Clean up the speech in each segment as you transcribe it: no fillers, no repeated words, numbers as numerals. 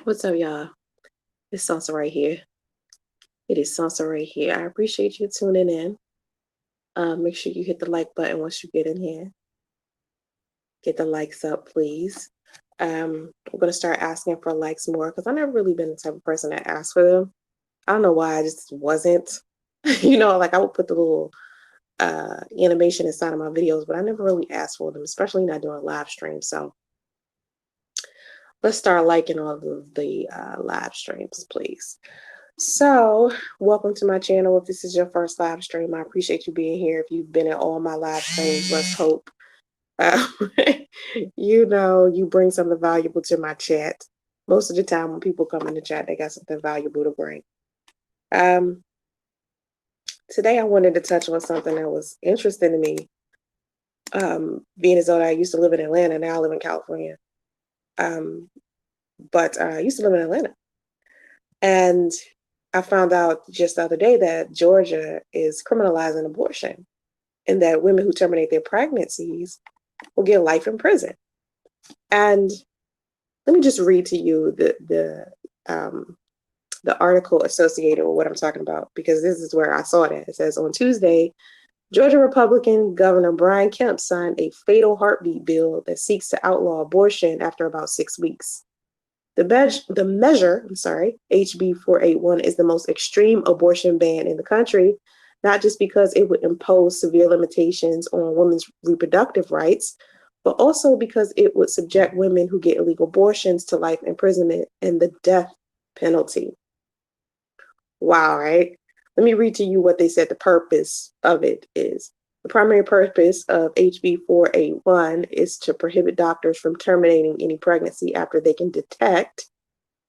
What's up, y'all? It's Soncerae here. It is Soncerae here. I appreciate you tuning in. Make sure you hit the like button once you get in here. Get the likes up, please. I'm gonna start asking for likes more because I've never really been the type of person that asks for them. I don't know why. I just wasn't. Like I would put the little animation inside of my videos, but I never really asked for them, especially not doing live streams. So let's start liking all of the live streams, please. So, welcome to my channel. If this is your first live stream, I appreciate you being here. If you've been at all my live streams, let's hope uh, you bring something valuable to my chat. Most of the time, when people come in the chat, they got something valuable to bring. Um, Today, I wanted to touch on something that was interesting to me. Being as though I used to live in Atlanta, now I live in California. But I used to live in Atlanta, and I found out just the other day that Georgia is criminalizing abortion and that women who terminate their pregnancies will get life in prison. And let me just read to you the article associated with what I'm talking about, because this is where I saw that. It says on Tuesday, Georgia Republican Governor Brian Kemp signed a fatal heartbeat bill that seeks to outlaw abortion after about 6 weeks. The measure, HB 481, is the most extreme abortion ban in the country, not just because it would impose severe limitations on women's reproductive rights, but also because it would subject women who get illegal abortions to life imprisonment and the death penalty. Wow, right? Let me read to you what they said the purpose of it is. The primary purpose of HB 481 is to prohibit doctors from terminating any pregnancy after they can detect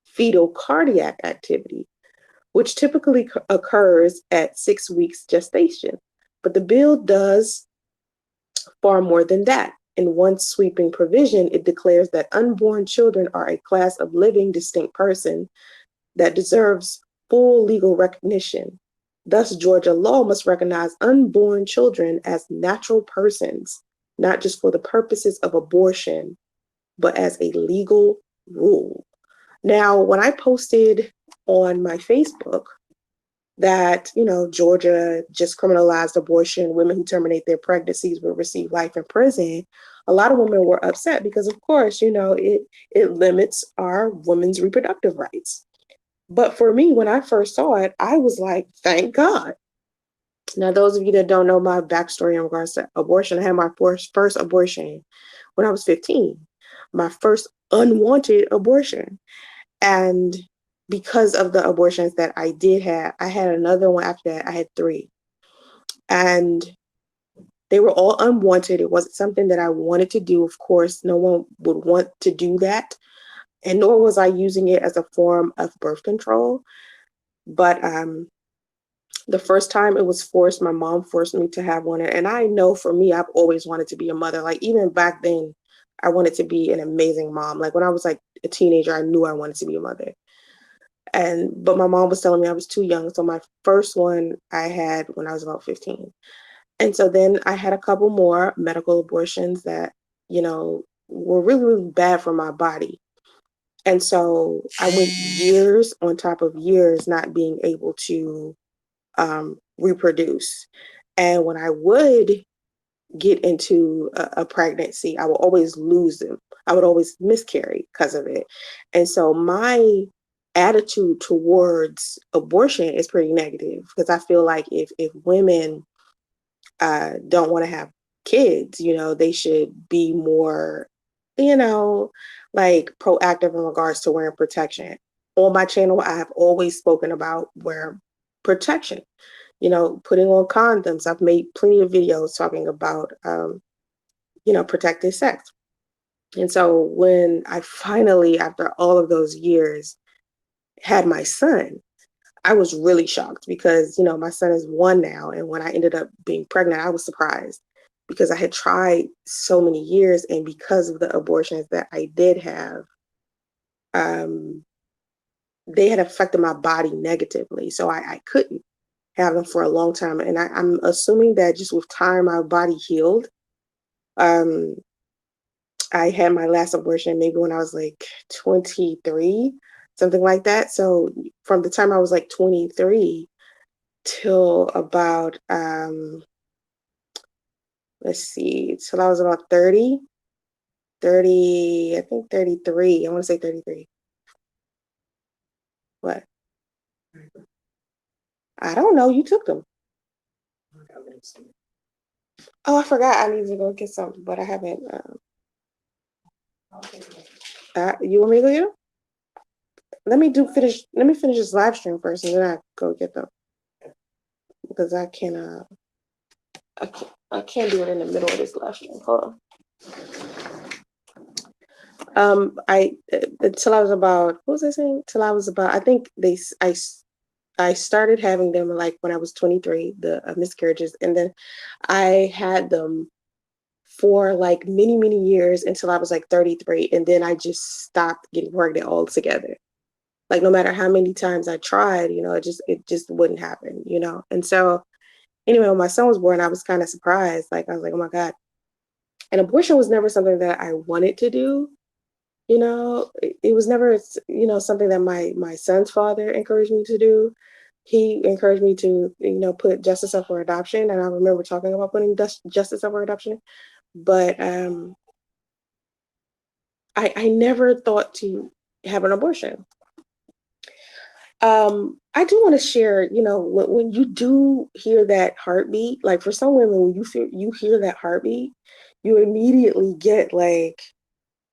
fetal cardiac activity, which typically occurs at 6 weeks gestation. But the bill does far more than that. In one sweeping provision, it declares that unborn children are a class of living, distinct person that deserves full legal recognition. Thus, Georgia law must recognize unborn children as natural persons, not just for the purposes of abortion, but as a legal rule. Now, when I posted on my Facebook that, Georgia just criminalized abortion, women who terminate their pregnancies will receive life in prison, a lot of women were upset because, of course, it limits our women's reproductive rights. But for me, when I first saw it, I was like, thank God. Now, those of you that don't know my backstory in regards to abortion, I had my first abortion when I was 15, my first unwanted abortion. And because of the abortions that I did have, I had another one after that. I had 3. And they were all unwanted. It wasn't something that I wanted to do. Of course, no one would want to do that. And nor was I using it as a form of birth control. But the first time it was forced, my mom forced me to have one. And I know for me, I've always wanted to be a mother. Like even back then, I wanted to be an amazing mom. Like when I was like a teenager, I knew I wanted to be a mother. But my mom was telling me I was too young. So my first one I had when I was about 15. And so then I had a couple more medical abortions that, were really, really bad for my body. And so I went years on top of years not being able to reproduce. And when I would get into a pregnancy, I would always lose them. I would always miscarry because of it. And so my attitude towards abortion is pretty negative because I feel like if women don't want to have kids, they should be more, like proactive in regards to wearing protection. On my channel, I have always spoken about wearing protection, putting on condoms. I've made plenty of videos talking about, protected sex. And so when I finally, after all of those years, had my son, I was really shocked because, my son is 1 now. And when I ended up being pregnant, I was surprised because I had tried so many years. And because of the abortions that I did have, um, they had affected my body negatively. So I couldn't have them for a long time. And I'm assuming that just with time, my body healed. I had my last abortion maybe when I was like 23. something like that. So from the time I was like 23 till about, let's see, till I was about 30, I think 33. I want to say 33. What? I don't know. You took them. Oh, I forgot. I need to go get something, but I haven't. You want me to go get them? Let me finish this live stream first, and then I go get them because I can't do it in the middle of this live stream. Hold on. I Until I was about, what was I saying? Till I was about, I think I started having them like when I was 23, the miscarriages, and then I had them for like many, many years until I was like 33, and then I just stopped getting pregnant altogether. Like no matter how many times I tried, it just wouldn't happen, And so anyway, when my son was born, I was kind of surprised. Like I was like, oh my God. And abortion was never something that I wanted to do. It was never, something that my son's father encouraged me to do. He encouraged me to, put justice up for adoption. And I remember talking about putting justice up for adoption. But I never thought to have an abortion. I do want to share, when you do hear that heartbeat, like for some women, when you hear that heartbeat, you immediately get like,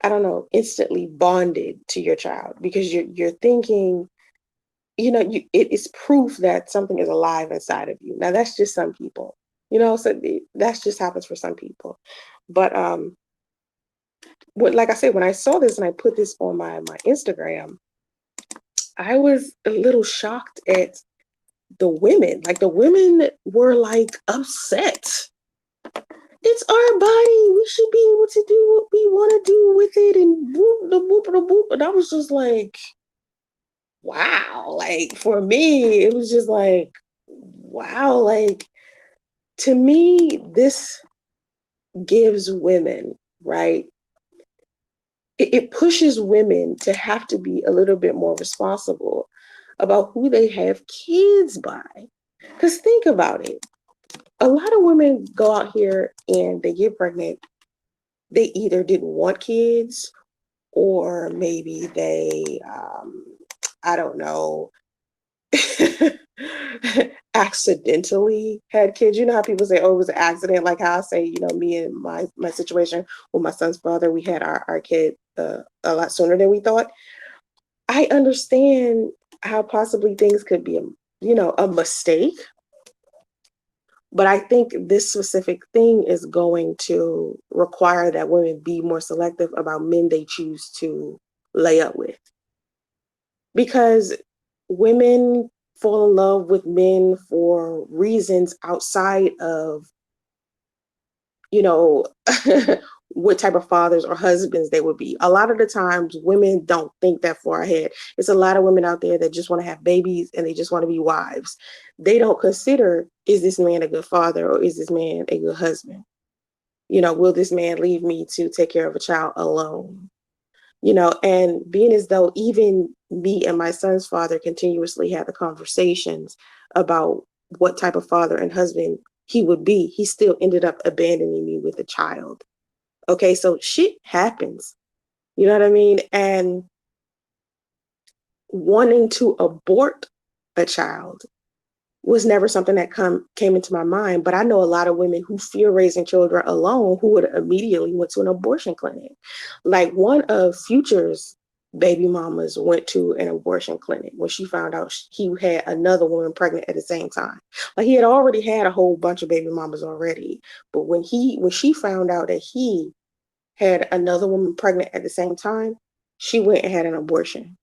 I don't know, instantly bonded to your child because you're thinking, it is proof that something is alive inside of you. Now that's just some people, so that's just happens for some people. But like I said, when I saw this and I put this on my Instagram, I was a little shocked at the women. Like the women were like upset. It's our body. We should be able to do what we want to do with it, and boop, the boop, the boop. And I was just like, wow. Like for me, it was just like, wow. Like to me, this gives women, right? It pushes women to have to be a little bit more responsible about who they have kids by. Because think about it. A lot of women go out here and they get pregnant. They either didn't want kids or maybe they, I don't know, accidentally had kids. You know how people say, oh, it was an accident? Like how I say, me and my situation with my son's father, we had our kid a lot sooner than we thought. I understand how possibly things could be, a mistake. But I think this specific thing is going to require that women be more selective about men they choose to lay up with. Because women fall in love with men for reasons outside of, what type of fathers or husbands they would be. A lot of the times women don't think that far ahead. It's a lot of women out there that just want to have babies and they just want to be wives. They don't consider, is this man a good father or is this man a good husband? Will this man leave me to take care of a child alone? And being as though even me and my son's father continuously had the conversations about what type of father and husband he would be, he still ended up abandoning me with a child. Okay, so shit happens. You know what I mean? And wanting to abort a child was never something that came into my mind. But I know a lot of women who fear raising children alone who would immediately went to an abortion clinic. Like one of Future's baby mamas went to an abortion clinic when she found out he had another woman pregnant at the same time. Like he had already had a whole bunch of baby mamas already. But when she found out that he had another woman pregnant at the same time, she went and had an abortion.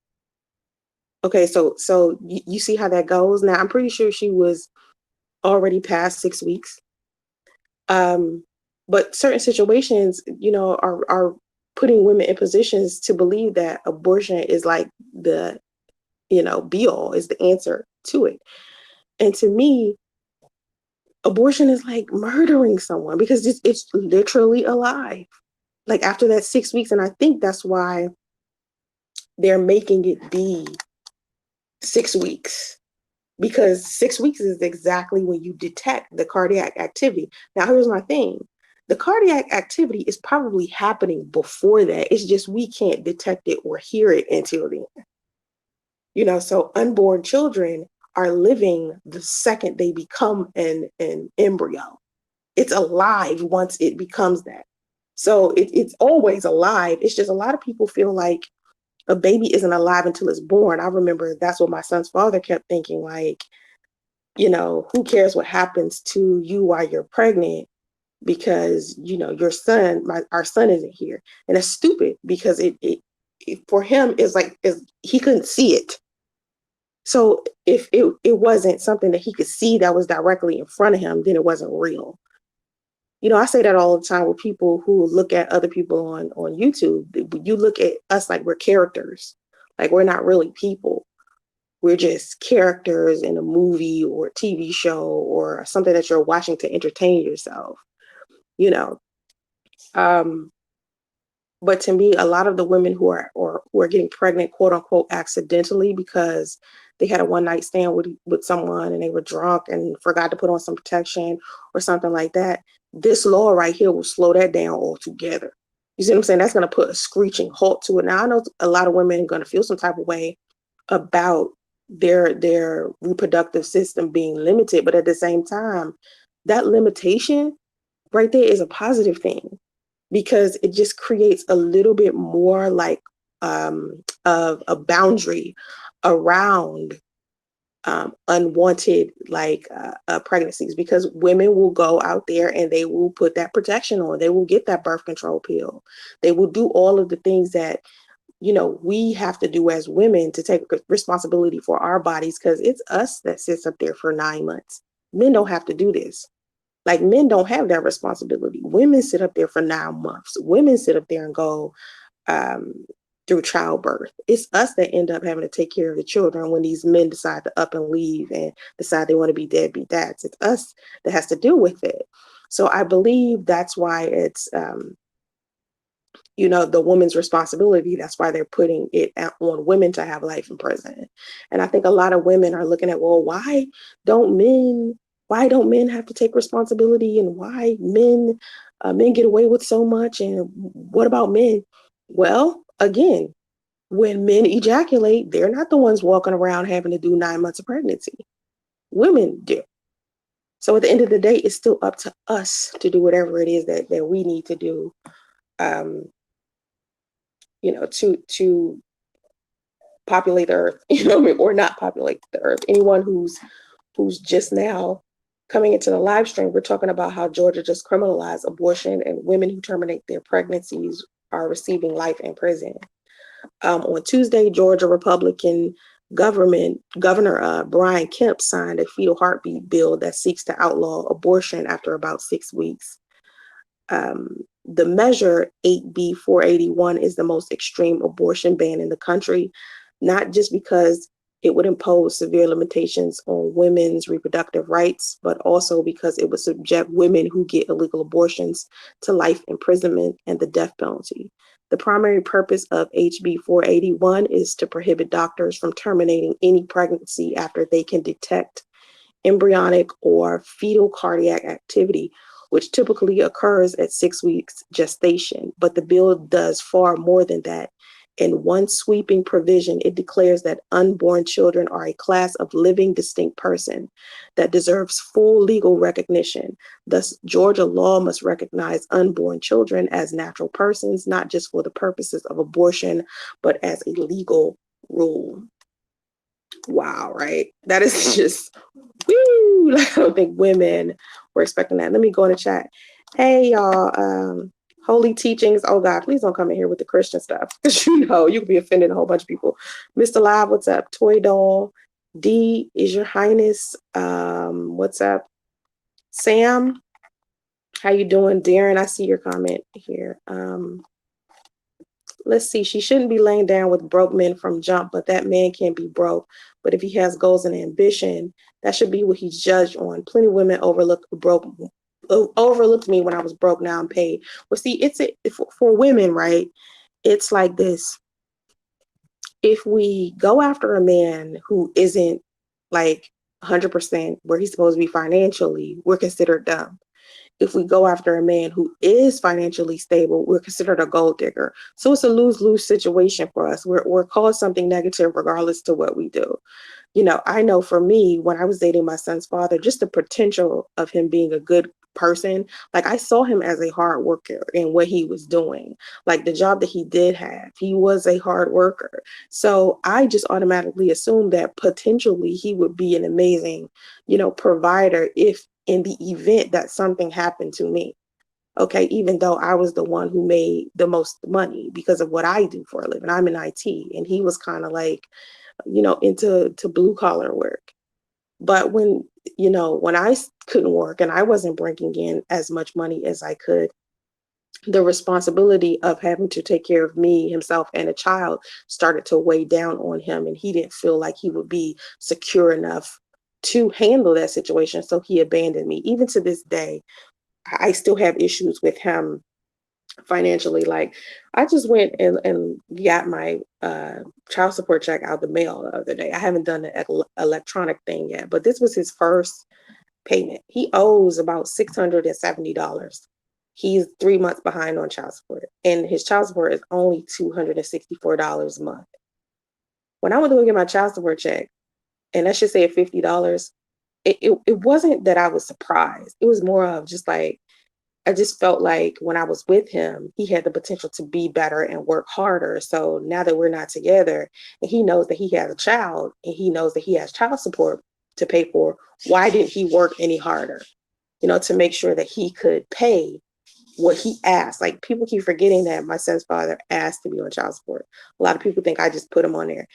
Okay, so you see how that goes. Now I'm pretty sure she was already past 6 weeks. But certain situations, are putting women in positions to believe that abortion is like the, be all, is the answer to it. And to me, abortion is like murdering someone because it's literally alive. Like after that 6 weeks, and I think that's why they're making it be 6 weeks, because 6 weeks is exactly when you detect the cardiac activity. Now, here's my thing. The cardiac activity is probably happening before that. It's just we can't detect it or hear it until then. So unborn children are living the second they become an embryo. It's alive once it becomes that. So it's always alive. It's just a lot of people feel like a baby isn't alive until it's born. I remember that's what my son's father kept thinking, like, who cares what happens to you while you're pregnant, because, our son isn't here. And that's stupid, because it for him is like, he couldn't see it. So if it wasn't something that he could see that was directly in front of him, then it wasn't real. I say that all the time with people who look at other people on YouTube. You look at us like we're characters, like we're not really people. We're just characters in a movie or a TV show or something that you're watching to entertain yourself, you know. Um, but to me, a lot of the women who are getting pregnant, quote unquote, accidentally, because they had a one night stand with someone and they were drunk and forgot to put on some protection or something like that. This law right here will slow that down altogether. You see what I'm saying? That's going to put a screeching halt to it. Now, I know a lot of women are going to feel some type of way about their reproductive system being limited, but at the same time, that limitation right there is a positive thing, because it just creates a little bit more like of a boundary around unwanted pregnancies, because women will go out there and they will put that protection on. They will get that birth control pill. They will do all of the things that we have to do as women to take responsibility for our bodies, because it's us that sits up there for 9 months. Men don't have to do this. Like, men don't have that responsibility. Women sit up there for 9 months. Women sit up there and go through childbirth. It's us that end up having to take care of the children when these men decide to up and leave and decide they want to be deadbeat dads. It's us that has to deal with it. So I believe that's why it's the woman's responsibility. That's why they're putting it on women to have life in prison. And I think a lot of women are looking at, well, why don't men have to take responsibility, and why men get away with so much, and what about men? Well, again, when men ejaculate, they're not the ones walking around having to do 9 months of pregnancy. Women do. So at the end of the day, it's still up to us to do whatever it is that we need to do, to populate the earth, or not populate the earth. Anyone who's just now coming into the live stream, we're talking about how Georgia just criminalized abortion, and women who terminate their pregnancies are receiving life in prison. On Tuesday, Georgia Republican Governor Brian Kemp signed a fetal heartbeat bill that seeks to outlaw abortion after about 6 weeks. The measure 8B 481 is the most extreme abortion ban in the country, not just because it would impose severe limitations on women's reproductive rights, but also because it would subject women who get illegal abortions to life imprisonment and the death penalty. The primary purpose of HB 481 is to prohibit doctors from terminating any pregnancy after they can detect embryonic or fetal cardiac activity, which typically occurs at 6 weeks gestation. But the bill does far more than that. In one sweeping provision, it declares that unborn children are a class of living, distinct person that deserves full legal recognition. Thus, Georgia law must recognize unborn children as natural persons, not just for the purposes of abortion, but as a legal rule. Wow, right? That is just, woo! I don't think women were expecting that. Let me go in the chat. Hey, y'all. Holy teachings. Oh, God, please don't come in here with the Christian stuff, because you could be offending a whole bunch of people. Mr. Live, what's up? Toy Doll. D, is your highness. What's up? Sam, how you doing? Darren, I see your comment here. Let's see. She shouldn't be laying down with broke men from jump, but that man can't be broke. But if he has goals and ambition, that should be what he's judged on. Plenty of women overlooked me when I was broke. Now I'm paid. Well, see, for women, right? It's like this. if we go after a man who isn't like 100% where he's supposed to be financially, we're considered dumb. If we go after a man who is financially stable, we're considered a gold digger. So it's a lose-lose situation for us. We're called something negative regardless to what we do. I know for me, when I was dating my son's father, just the potential of him being a good person, like I saw him as a hard worker in what he was doing. Like the job that he did have, he was a hard worker. So I just automatically assumed that potentially he would be an amazing, provider if in the event that something happened to me. Okay, even though I was the one who made the most money because of what I do for a living. I'm in IT, and he was kind of like, into blue collar work. But when I couldn't work and I wasn't bringing in as much money as I could, the responsibility of having to take care of me, himself, and a child started to weigh down on him. And he didn't feel like he would be secure enough to handle that situation. So he abandoned me. Even to this day, I still have issues with him financially. Like I just went and got my child support check out the mail the other day. I haven't done the electronic thing yet, but this was his first payment. He owes about $670. He's 3 months behind on child support, and his child support is only $264 a month. When I went to go get my child support check, and let's just say at $50, it wasn't that I was surprised. It was more of just like, I just felt like when I was with him, he had the potential to be better and work harder. So now that we're not together and he knows that he has a child and he knows that he has child support to pay for, why didn't he work any harder, to make sure that he could pay what he asked? Like people keep forgetting that my son's father asked to be on child support. A lot of people think I just put him on there.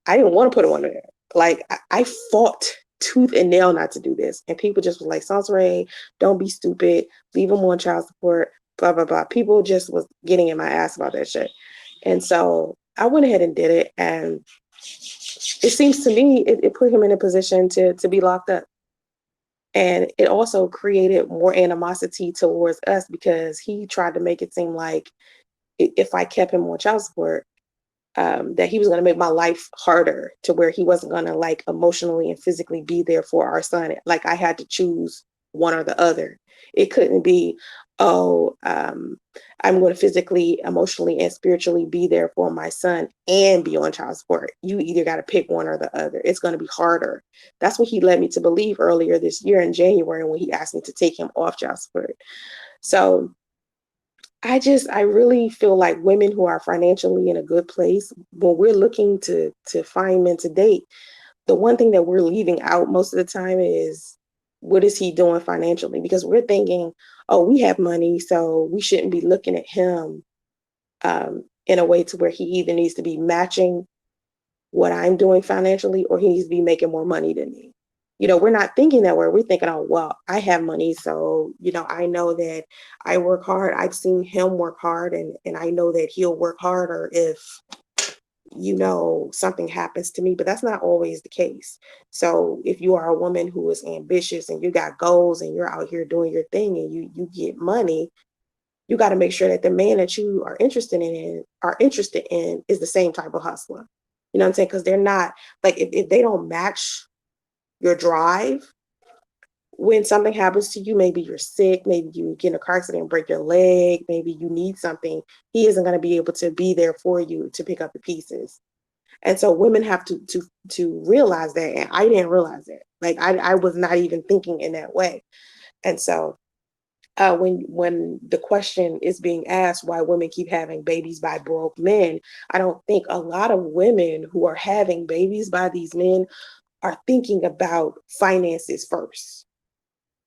I didn't want to put him on there. Like I fought tooth and nail not to do this. And people just was like, Soncerae, don't be stupid. Leave him on child support, blah, blah, blah. People just was getting in my ass about that shit. And so I went ahead and did it. And it seems to me, it put him in a position to be locked up. And it also created more animosity towards us because he tried to make it seem like if I kept him on child support, that he was going to make my life harder to where he wasn't going to like emotionally and physically be there for our son. Like I had to choose one or the other. It couldn't be, I'm going to physically, emotionally, and spiritually be there for my son and be on child support. You either got to pick one or the other. It's going to be harder. That's what he led me to believe earlier this year in January when he asked me to take him off child support. So I really feel like women who are financially in a good place, when we're looking to find men to date, the one thing that we're leaving out most of the time is what is he doing financially? Because we're thinking, oh, we have money, so we shouldn't be looking at him in a way to where he either needs to be matching what I'm doing financially or he needs to be making more money than me. We're not thinking that way. We're thinking, oh, well, I have money. So, I know that I work hard. I've seen him work hard and I know that he'll work harder if, something happens to me, but that's not always the case. So if you are a woman who is ambitious and you got goals and you're out here doing your thing and you get money, you got to make sure that the man that you are interested in is the same type of hustler. You know what I'm saying? Because they're not like if they don't match your drive, when something happens to you, maybe you're sick, maybe you get in a car accident and break your leg, maybe you need something, he isn't going to be able to be there for you to pick up the pieces. And so women have to realize that. And I didn't realize that. Like I was not even thinking in that way. And so when the question is being asked why women keep having babies by broke men, I don't think a lot of women who are having babies by these men are thinking about finances first.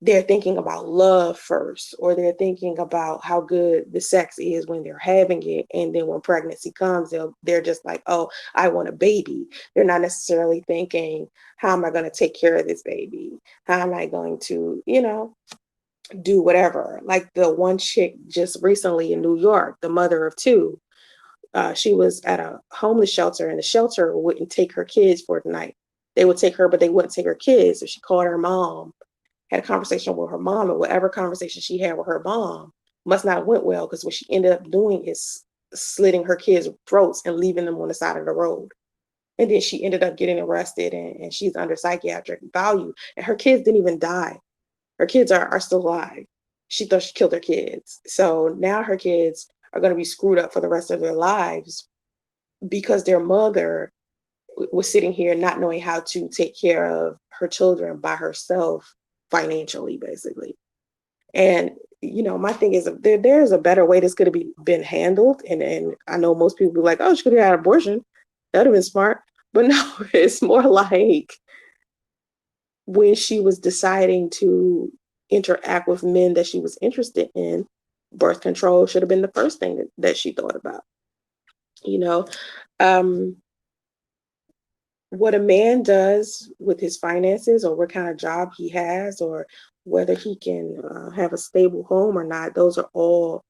They're thinking about love first, or they're thinking about how good the sex is when they're having it. And then when pregnancy comes, they're just like, oh, I want a baby. They're not necessarily thinking, how am I going to take care of this baby? How am I going to, do whatever? Like the one chick just recently in New York, the mother of two, she was at a homeless shelter and the shelter wouldn't take her kids for the night. They would take her, but they wouldn't take her kids. So she called her mom, had a conversation with her mom, and whatever conversation she had with her mom must not have went well, because what she ended up doing is slitting her kids' throats and leaving them on the side of the road. And then she ended up getting arrested, and she's under psychiatric value. And her kids didn't even die. Her kids are still alive. She thought she killed her kids. So now her kids are going to be screwed up for the rest of their lives because their mother was sitting here not knowing how to take care of her children by herself financially, basically. And my thing is, there's a better way this could have been handled. And I know most people be like, oh, she could have had an abortion. That would have been smart. But no, it's more like when she was deciding to interact with men that she was interested in, birth control should have been the first thing that she thought about. Um, what a man does with his finances, or what kind of job he has, or whether he can have a stable home or not, those are all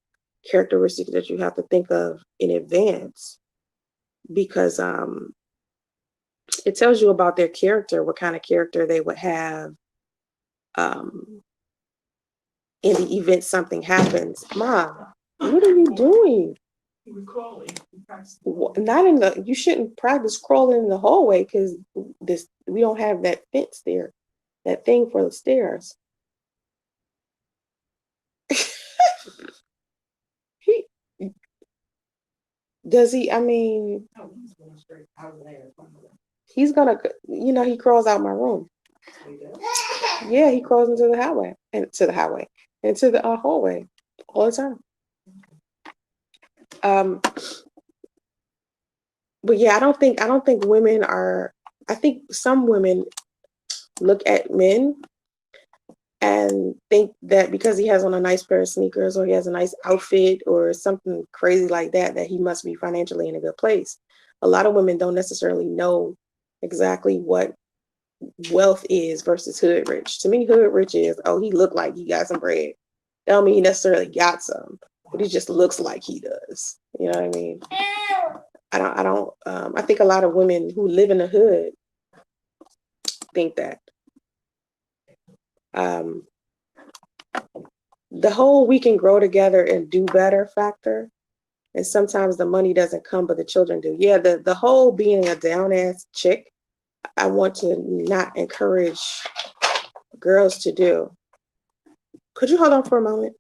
characteristics that you have to think of in advance, because it tells you about their character, what kind of character they would have in the event something happens. Mom, what are you doing? He was crawling. Not in the. You shouldn't practice crawling in the hallway, because we don't have that fence there, that thing for the stairs. he does he. I mean, No, he's going straight out of there. he's gonna. He crawls out my room. Yeah, he crawls into the highway, into the hallway all the time. But yeah, I don't think women are. I think some women look at men and think that because he has on a nice pair of sneakers, or he has a nice outfit, or something crazy like that, that he must be financially in a good place. A lot of women don't necessarily know exactly what wealth is versus hood rich. To me, hood rich is, oh, he looked like he got some bread. That don't mean he necessarily got some, but he just looks like he does. You know what I mean? I think a lot of women who live in the hood think that. The whole we can grow together and do better factor, and sometimes the money doesn't come, but the children do. Yeah, the whole being a down ass chick, I want to not encourage girls to do. Could you hold on for a moment?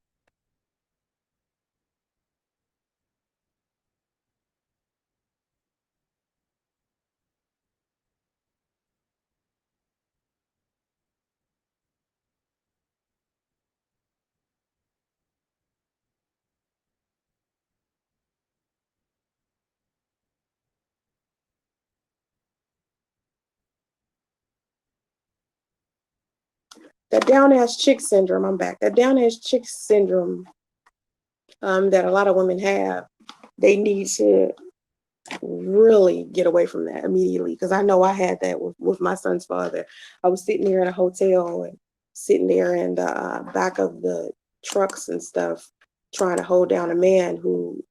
That down ass chick syndrome, I'm back. That down ass chick syndrome that a lot of women have, they need to really get away from that immediately, because I know I had that with my son's father. I was sitting there in a hotel, and sitting there in the back of the trucks and stuff, trying to hold down a man who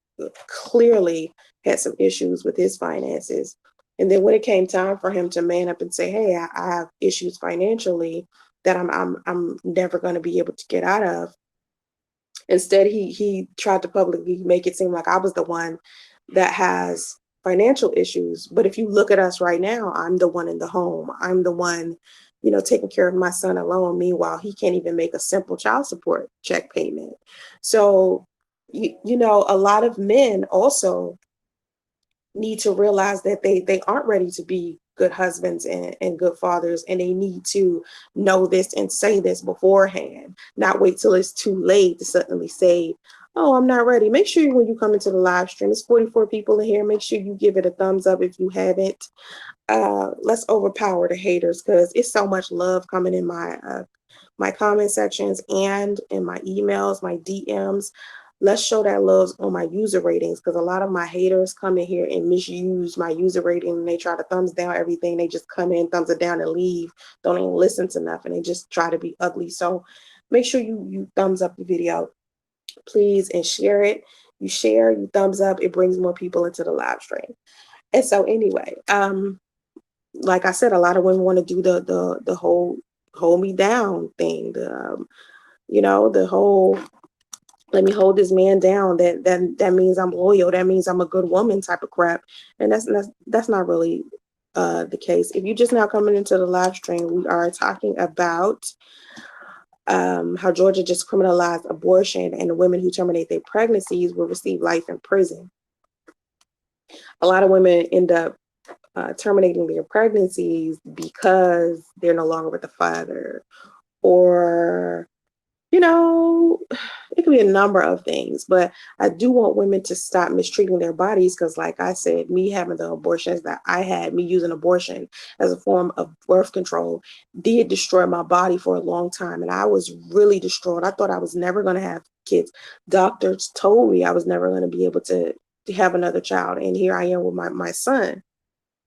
clearly had some issues with his finances. And then when it came time for him to man up and say, hey, I have issues financially that I'm never going to be able to get out of, instead he tried to publicly make it seem like I was the one that has financial issues. But if you look at us right now, I'm the one in the home. I'm the one, taking care of my son alone. Meanwhile, he can't even make a simple child support check payment. So, a lot of men also need to realize that they aren't ready to be good husbands and good fathers, and they need to know this and say this beforehand, not wait till it's too late to suddenly say, oh, I'm not ready. Make sure when you come into the live stream, it's 44 people in here, make sure you give it a thumbs up if you haven't. Let's overpower the haters, because it's so much love coming in my comment sections and in my emails, my DMs. Let's show that love on my user ratings, because a lot of my haters come in here and misuse my user rating, and they try to thumbs down everything. They just come in, thumbs it down, and leave. Don't even listen to nothing. They just try to be ugly. So make sure you thumbs up the video, please, and share it. You share, you thumbs up, it brings more people into the live stream. And so anyway, like I said, a lot of women want to do the whole hold me down thing, the whole let me hold this man down, that means I'm loyal, that means I'm a good woman type of crap. And that's not really the case. If you're just now coming into the live stream, we are talking about how Georgia just criminalized abortion, and the women who terminate their pregnancies will receive life in prison. A lot of women end up terminating their pregnancies because they're no longer with the father, or it could be a number of things, but I do want women to stop mistreating their bodies, because like I said, me having the abortions that I had, me using abortion as a form of birth control did destroy my body for a long time. And I was really distraught. I thought I was never going to have kids. Doctors told me I was never going to be able to have another child. And here I am with my son,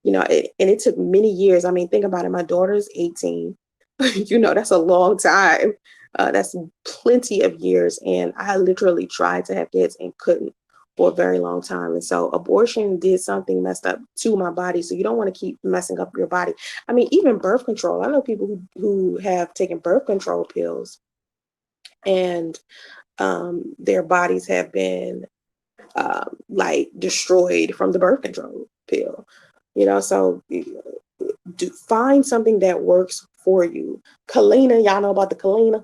and it took many years. I mean, think about it. My daughter's 18. That's a long time. That's plenty of years. And I literally tried to have kids and couldn't for a very long time. And so abortion did something messed up to my body. So you don't want to keep messing up your body. I mean, even birth control. I know people who have taken birth control pills, and their bodies have been like destroyed from the birth control pill. So find something that works for you. Kalina, y'all know about the Kalina?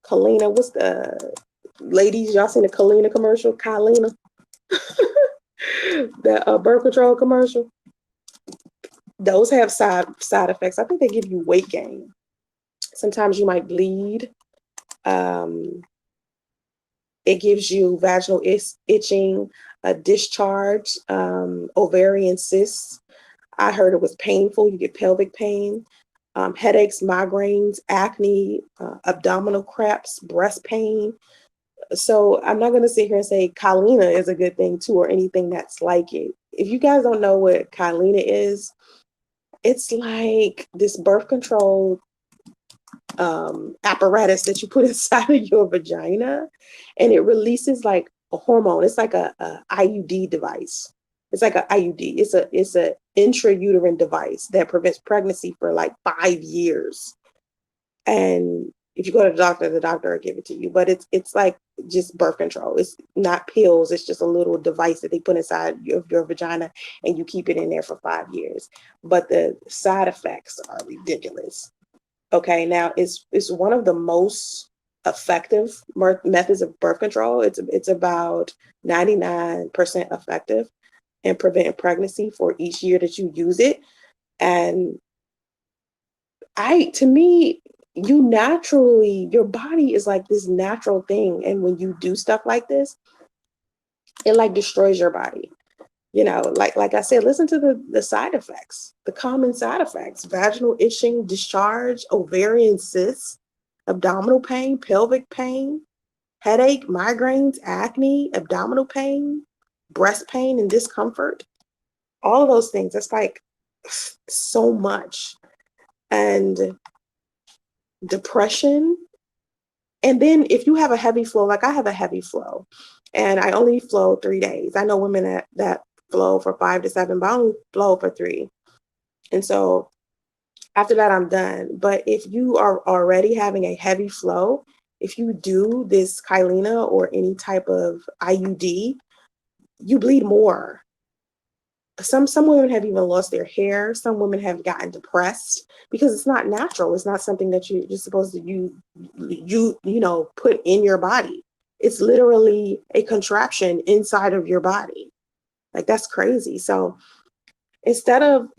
Kalina, what's the ladies? Y'all seen the Kalina commercial? Kalina, the birth control commercial. Those have side effects. I think they give you weight gain. Sometimes you might bleed. It gives you vaginal itching, a discharge, ovarian cysts. I heard it was painful. You get pelvic pain, headaches, migraines, acne, abdominal cramps, breast pain. So I'm not going to sit here and say Kylena is a good thing too, or anything that's like it. If you guys don't know what Kylena is, it's like this birth control apparatus that you put inside of your vagina, and it releases like a hormone. It's like a IUD device. It's like a IUD. It's a intrauterine device that prevents pregnancy for like 5 years. And if you go to the doctor will give it to you. But it's like just birth control. It's not pills. It's just a little device that they put inside your vagina, and you keep it in there for 5 years. But the side effects are ridiculous. Okay, now it's one of the most effective methods of birth control. It's about 99% effective in preventing pregnancy for each year that you use it. And to me, your body is like this natural thing. And when you do stuff like this, it like destroys your body. Like I said, listen to the side effects, the common side effects: vaginal itching, discharge, ovarian cysts, abdominal pain, pelvic pain, headache, migraines, acne, abdominal pain, breast pain and discomfort. All of those things. It's like so much. And depression. And then if you have a heavy flow, like I have a heavy flow, and I only flow 3 days. I know women that flow for 5 to 7, but I only flow for 3. And so after that, I'm done. But if you are already having a heavy flow, if you do this Kylena or any type of IUD, you bleed more. Some women have even lost their hair. Some women have gotten depressed because it's not natural. It's not something that you're supposed to put in your body. It's literally a contraption inside of your body. Like, that's crazy. So instead of,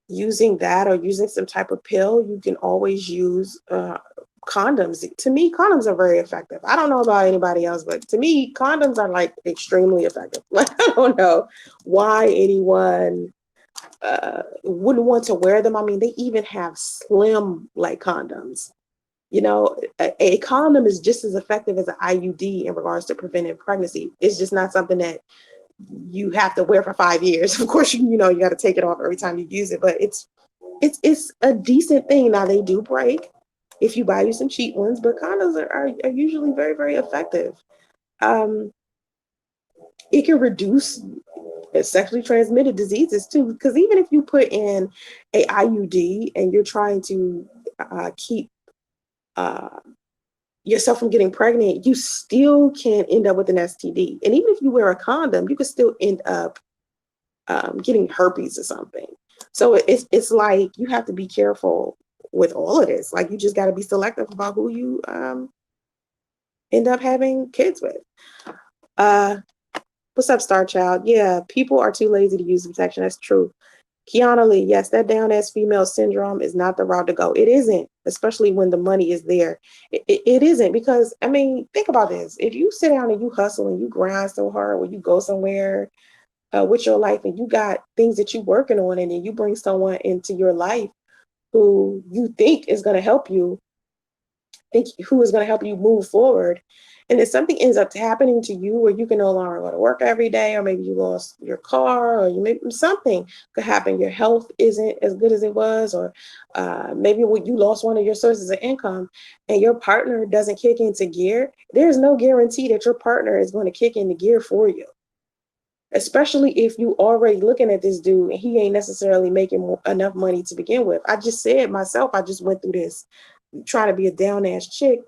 using that or using some type of pill, you can always use condoms. To me, condoms are very effective. I don't know about anybody else, but to me, condoms are like extremely effective. Like, I don't know why anyone wouldn't want to wear them. I mean, they even have slim like condoms. A condom is just as effective as an IUD in regards to preventing pregnancy. It's just not something that you have to wear for 5 years. Of course, you got to take it off every time you use it, but it's a decent thing. Now, they do break if you buy you some cheap ones, but condoms are usually very, very effective. It can reduce sexually transmitted diseases too, because even if you put in a IUD and you're trying to keep yourself from getting pregnant, you still can end up with an STD. And even if you wear a condom, you can still end up getting herpes or something. So it's like you have to be careful with all of this. Like you just got to be selective about who you end up having kids with. Uh, what's up, Star Child? Yeah, people are too lazy to use protection. That's true. Kiana Lee, yes, that down ass female syndrome is not the route to go. It isn't, especially when the money is there. It isn't because, I mean, think about this. If you sit down and you hustle and you grind so hard when you go somewhere with your life and you got things that you're working on and then you bring someone into your life who you think is going to help you, think who is going to help you move forward. And if something ends up happening to you where you can no longer go to work every day, or maybe you lost your car, or you maybe something could happen, your health isn't as good as it was, or maybe when you lost one of your sources of income and your partner doesn't kick into gear, there's no guarantee that your partner is going to kick into gear for you. Especially if you already looking at this dude and he ain't necessarily making enough money to begin with. I just said myself, I just went through this trying to be a down ass chick,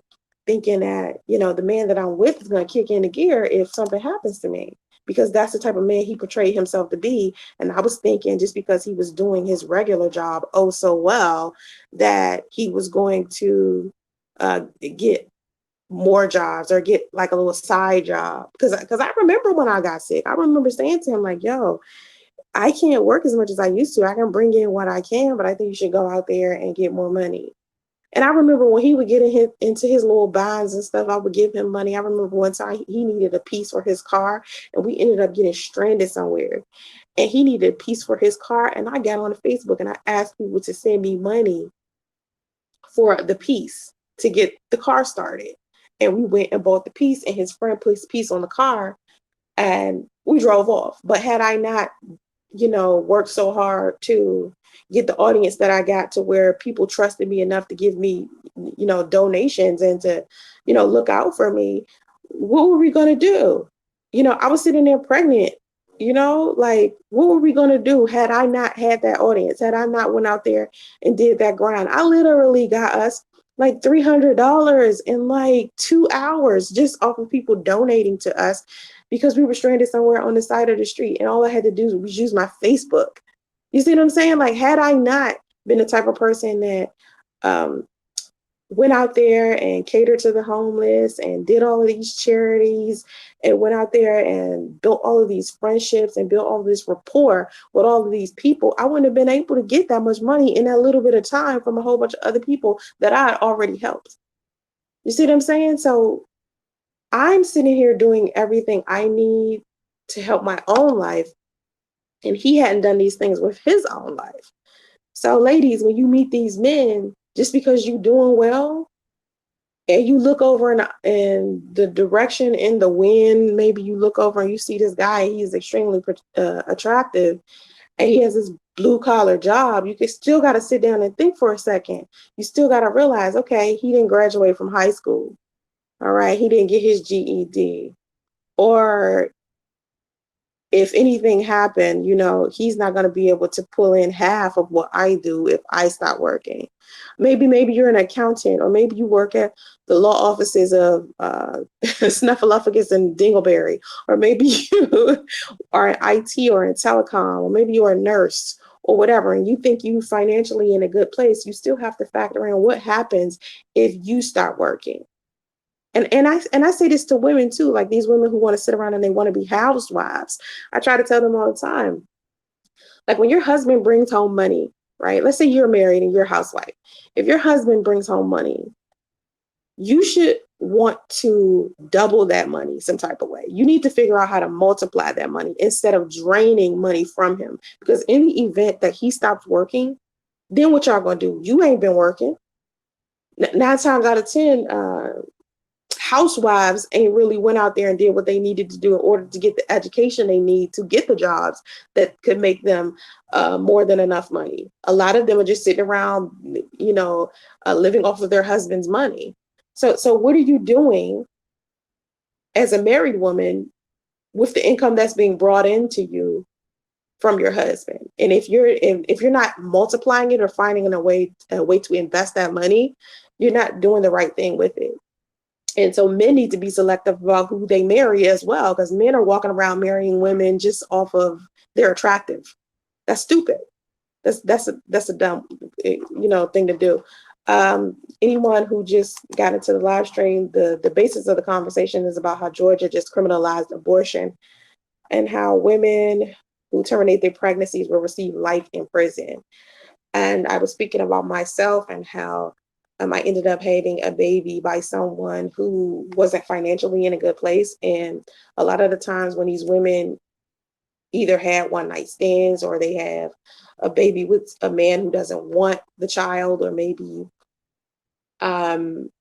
thinking that, you know, the man that I'm with is going to kick into gear if something happens to me, because that's the type of man he portrayed himself to be. And I was thinking just because he was doing his regular job oh so well, that he was going to get more jobs or get like a little side job. Because I remember when I got sick, I remember saying to him like, yo, I can't work as much as I used to. I can bring in what I can, but I think you should go out there and get more money. And I remember when he would get into his little bonds and stuff, I would give him money. I remember one time he needed a piece for his car and we ended up getting stranded somewhere. And he needed a piece for his car. And I got on Facebook and I asked people to send me money for the piece to get the car started. And we went and bought the piece and his friend put his piece on the car and we drove off. But had I not, you know, worked so hard to get the audience that I got to where people trusted me enough to give me, you know, donations and to, you know, look out for me, what were we going to do? You know, I was sitting there pregnant, you know, like what were we going to do had I not had that audience, had I not went out there and did that grind? I literally got us like $300 in like 2 hours just off of people donating to us because we were stranded somewhere on the side of the street and all I had to do was use my Facebook. You see what I'm saying? Like, had I not been the type of person that went out there and catered to the homeless and did all of these charities and went out there and built all of these friendships and built all of this rapport with all of these people, I wouldn't have been able to get that much money in that little bit of time from a whole bunch of other people that I had already helped. You see what I'm saying? So I'm sitting here doing everything I need to help my own life. And he hadn't done these things with his own life. So ladies, when you meet these men, just because you're doing well and you look over in the direction in the wind, maybe you look over and you see this guy, he's extremely attractive and he has this blue collar job, you still got to sit down and think for a second. You still got to realize, okay, he didn't graduate from high school. All right. He didn't get his GED. Or if anything happened, you know, he's not going to be able to pull in half of what I do if I stop working. Maybe you're an accountant, or maybe you work at the law offices of Snuffleupagus and Dingleberry, or maybe you are in IT or in telecom, or maybe you're a nurse or whatever, and you think you financially in a good place. You still have to factor in what happens if you start working. And I say this to women too, like these women who want to sit around and they want to be housewives. I try to tell them all the time, like when your husband brings home money, right? Let's say you're married and you're a housewife. If your husband brings home money, you should want to double that money some type of way. You need to figure out how to multiply that money instead of draining money from him. Because in the event that he stops working, then what y'all gonna do? You ain't been working. 9 times out of 10, housewives ain't really went out there and did what they needed to do in order to get the education they need to get the jobs that could make them more than enough money. A lot of them are just sitting around, you know, living off of their husband's money. So what are you doing as a married woman with the income that's being brought into you from your husband? And if you're not multiplying it or finding a way to invest that money, you're not doing the right thing with it. And so men need to be selective about who they marry as well, because men are walking around marrying women just off of they're attractive. That's stupid. That's a dumb, thing to do. Anyone who just got into the live stream, the basis of the conversation is about how Georgia just criminalized abortion and how women who terminate their pregnancies will receive life in prison. And I was speaking about myself and how I ended up having a baby by someone who wasn't financially in a good place. And a lot of the times when these women either had one night stands or they have a baby with a man who doesn't want the child, or maybe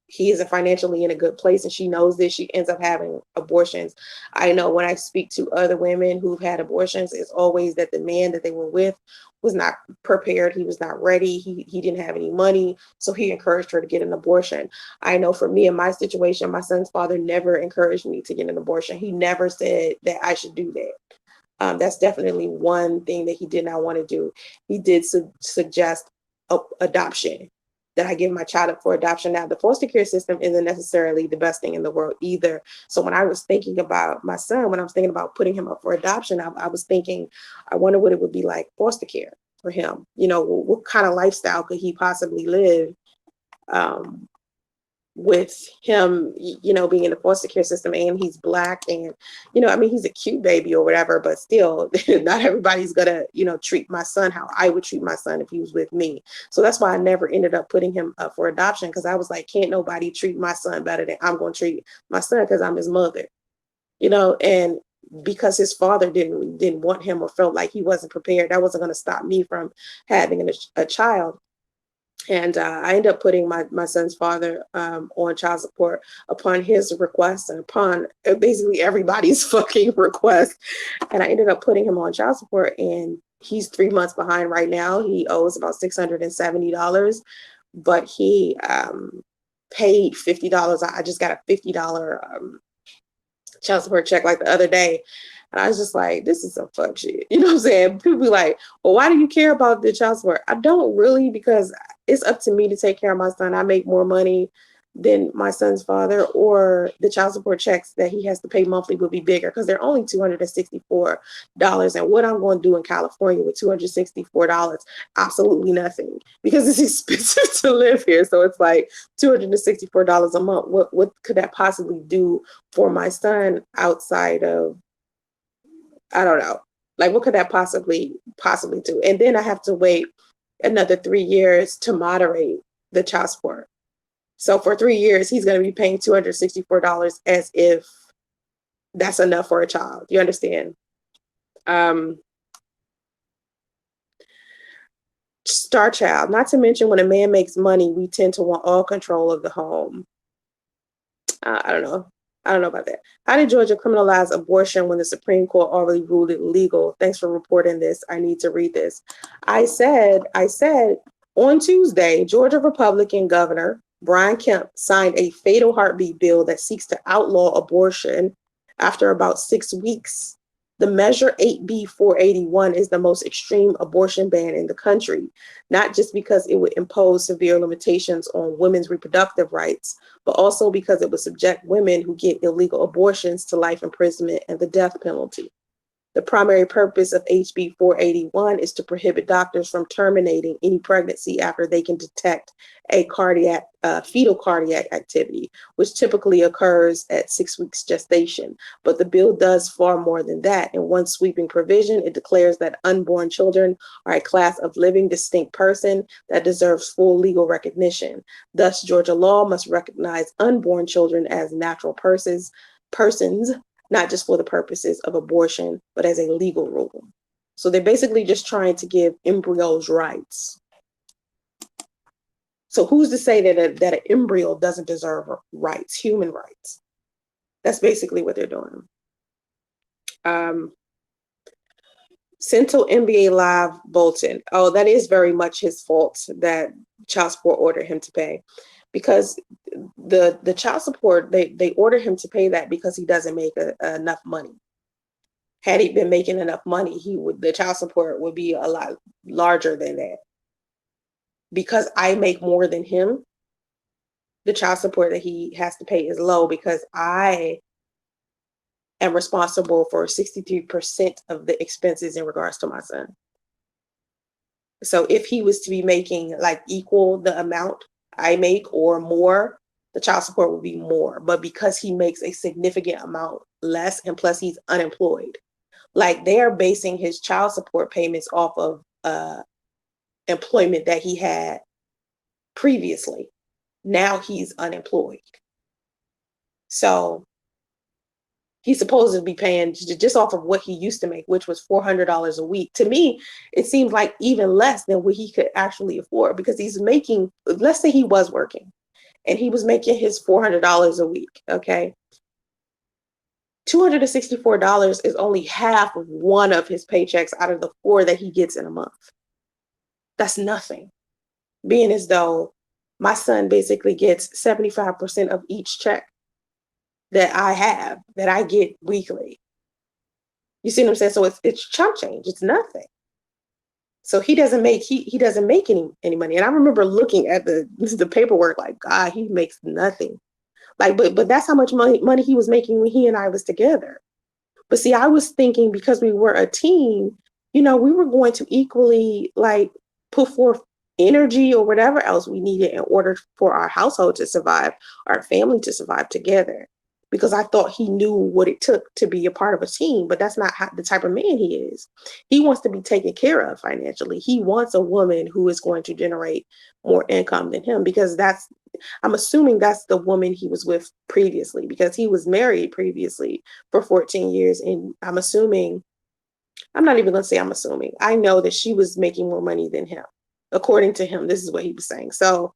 he isn't financially in a good place and she knows this, she ends up having abortions. I know when I speak to other women who've had abortions, it's always that the man that they were with was not prepared. He was not ready. He didn't have any money. So he encouraged her to get an abortion. I know for me in my situation, my son's father never encouraged me to get an abortion. He never said that I should do that. That's definitely one thing that he did not want to do. He did suggest adoption, that I give my child up for adoption. Now, the foster care system isn't necessarily the best thing in the world either. So when I was thinking about my son, when I was thinking about putting him up for adoption, I was thinking, I wonder what it would be like foster care for him. What kind of lifestyle could he possibly live with him, being in the foster care system, and he's Black, and, he's a cute baby or whatever, but still not everybody's gonna, treat my son how I would treat my son if he was with me. So that's why I never ended up putting him up for adoption, because I was like, can't nobody treat my son better than I'm going to treat my son, because I'm his mother, and because his father didn't want him or felt like he wasn't prepared, that wasn't going to stop me from having a child. And I ended up putting my son's father on child support upon his request and upon basically everybody's fucking request. And I ended up putting him on child support, and he's 3 months behind right now. He owes about $670, but he paid $50. I just got a $50 child support check like the other day. And I was just like, this is some fuck shit. You know what I'm saying? People be like, well, why do you care about the child support? I don't really, because it's up to me to take care of my son. I make more money than my son's father, or the child support checks that he has to pay monthly would be bigger, because they're only $264. And what I'm going to do in California with $264? Absolutely nothing, because it's expensive to live here. So it's like $264 a month. What could that possibly do for my son outside of, I don't know, like, what could that possibly do? And then I have to wait another 3 years to moderate the child support. So for 3 years, he's going to be paying $264 as if that's enough for a child. You understand? Star child, not to mention, when a man makes money, we tend to want all control of the home. I don't know. I don't know about that. How did Georgia criminalize abortion when the Supreme Court already ruled it legal? Thanks for reporting this. I need to read this. I said on Tuesday, Georgia Republican Governor Brian Kemp signed a fatal heartbeat bill that seeks to outlaw abortion after about 6 weeks. The Measure 8B 481 is the most extreme abortion ban in the country, not just because it would impose severe limitations on women's reproductive rights, but also because it would subject women who get illegal abortions to life imprisonment and the death penalty. The primary purpose of HB 481 is to prohibit doctors from terminating any pregnancy after they can detect a fetal cardiac activity, which typically occurs at 6 weeks gestation. But the bill does far more than that. In one sweeping provision, it declares that unborn children are a class of living, distinct person that deserves full legal recognition. Thus, Georgia law must recognize unborn children as natural persons, not just for the purposes of abortion, but as a legal rule. So they're basically just trying to give embryos rights. So who's to say that an embryo doesn't deserve rights, human rights? That's basically what they're doing. Central NBA Live Bolton. Oh, that is very much his fault that child support ordered him to pay, because the child support, they ordered him to pay that because he doesn't make enough money. Had he been making enough money, the child support would be a lot larger than that. Because I make more than him, the child support that he has to pay is low, because I am responsible for 63% of the expenses in regards to my son. So if he was to be making like equal the amount I make or more, the child support would be more. But because he makes a significant amount less, and plus he's unemployed, like they are basing his child support payments off of employment that he had previously. Now he's unemployed. So he's supposed to be paying just off of what he used to make, which was $400 a week. To me, it seems like even less than what he could actually afford, because he's making, let's say he was working and he was making his $400 a week. Okay. $264 is only half of one of his paychecks out of the four that he gets in a month. That's nothing. Being as though my son basically gets 75% of each check that I have, that I get weekly. You see what I'm saying? So it's chump change. It's nothing. So he doesn't make any money. And I remember looking at the paperwork like, God, he makes nothing. Like, but that's how much money he was making when he and I was together. But see, I was thinking, because we were a team, we were going to equally like put forth energy or whatever else we needed in order for our household to survive, our family to survive together. Because I thought he knew what it took to be a part of a team, but that's not the type of man he is. He wants to be taken care of financially. He wants a woman who is going to generate more income than him, because I'm assuming that's the woman he was with previously, because he was married previously for 14 years. And I'm not even going to say I'm assuming. I know that she was making more money than him. According to him, this is what he was saying. So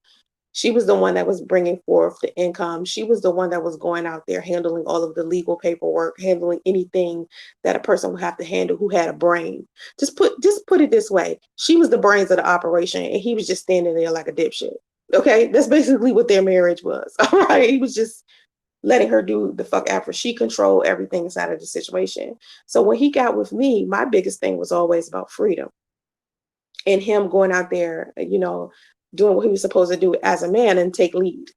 she was the one that was bringing forth the income. She was the one that was going out there handling all of the legal paperwork, handling anything that a person would have to handle who had a brain. Just put it this way. She was the brains of the operation, and he was just standing there like a dipshit. Okay, that's basically what their marriage was. All right, he was just letting her do the fuck after. She controlled everything inside of the situation. So when he got with me, my biggest thing was always about freedom, and him going out there, doing what he was supposed to do as a man and take lead.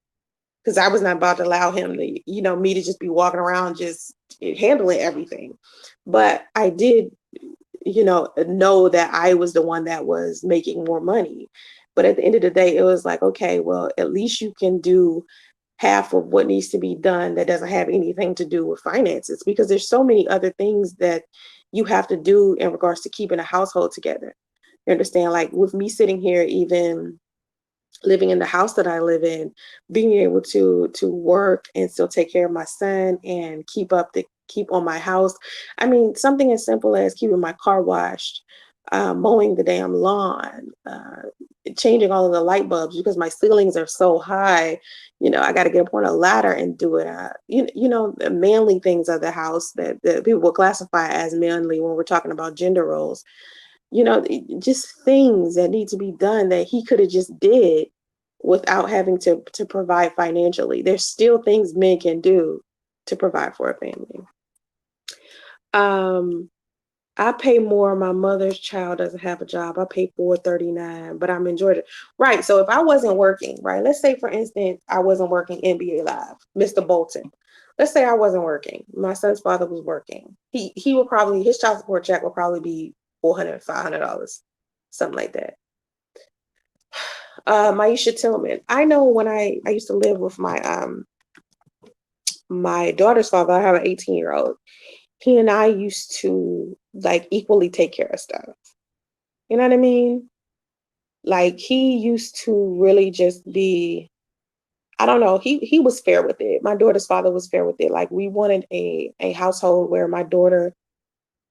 Because I was not about to allow him to, me to just be walking around just handling everything. But I did, know that I was the one that was making more money. But at the end of the day, it was like, okay, well, at least you can do half of what needs to be done that doesn't have anything to do with finances, because there's so many other things that you have to do in regards to keeping a household together. You understand? Like with me sitting here, even living in the house that I live in, being able to work and still take care of my son and keep on my house. I mean, something as simple as keeping my car washed, mowing the damn lawn, changing all of the light bulbs because my ceilings are so high. I got to get up on a ladder and do it. The manly things of the house that people will classify as manly when we're talking about gender roles. Just things that need to be done that he could have just did without having to provide financially. There's still things men can do to provide for a family. I pay more. My mother's child doesn't have a job. I pay $439, but I'm in Georgia. Right. So if I wasn't working, right, let's say, for instance, I wasn't working NBA Live, Mr. Bolton. Let's say I wasn't working. My son's father was working. He will probably, his child support check will probably be $400, $500, something like that. Maisha Tillman. I know when I used to live with my daughter's father, I have an 18-year-old. He and I used to like equally take care of stuff. You know what I mean? Like he used to really just be, I don't know, he was fair with it. My daughter's father was fair with it. Like we wanted a household where my daughter